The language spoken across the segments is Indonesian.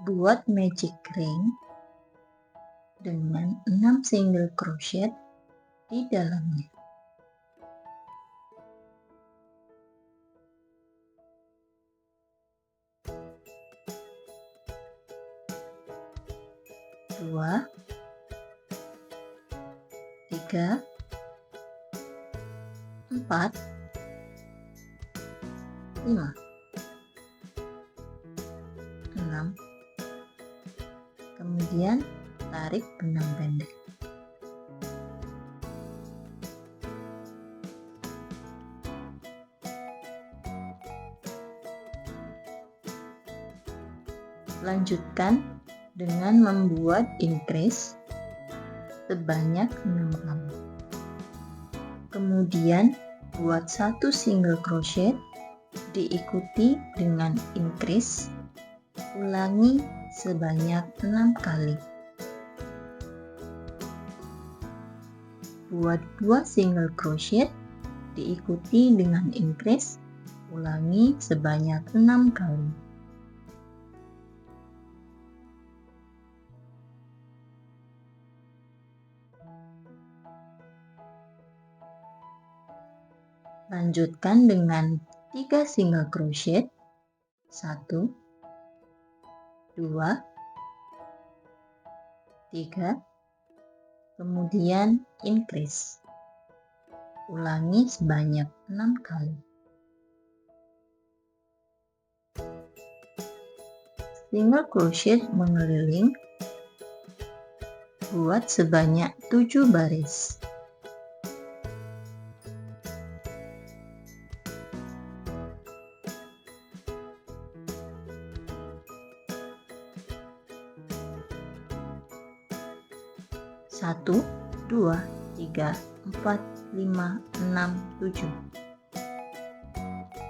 Buat magic ring dengan 6 single crochet di dalamnya. Dua, tiga, empat, lima, enam. Kemudian tarik benang pendek. Lanjutkan dengan membuat increase sebanyak 6 kali. Kemudian buat 1 single crochet diikuti dengan increase, ulangi sebanyak 6 kali. Buat 2 single crochet diikuti dengan increase, ulangi sebanyak 6 kali. Lanjutkan dengan 3 single crochet, 1, 2, 3, kemudian increase. Ulangi sebanyak 6 kali. Single crochet mengeliling, buat sebanyak 7 baris. Satu, dua, tiga, empat, lima, enam, tujuh.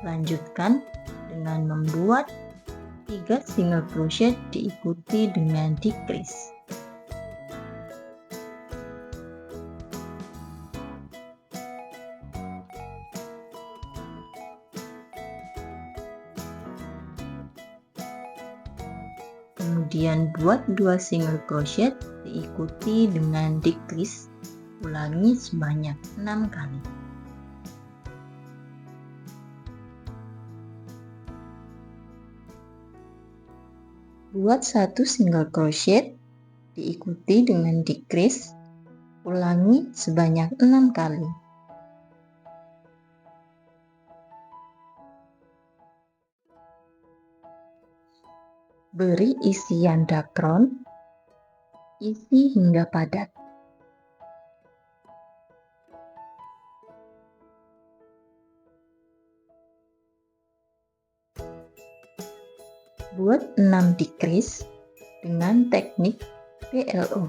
Lanjutkan dengan membuat 3 single crochet diikuti dengan decrease. Kemudian buat 2 single crochet diikuti dengan decrease, ulangi sebanyak 6 kali. Buat 1 single crochet diikuti dengan decrease, ulangi sebanyak 6 kali. Beri isian dakron, isi hingga padat. Buat 6 decrease dengan teknik PLO.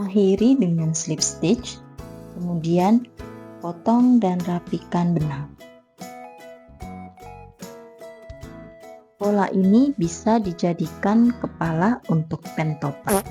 Akhiri dengan slip stitch, kemudian potong dan rapikan benang. Pola ini bisa dijadikan kepala untuk pentopan.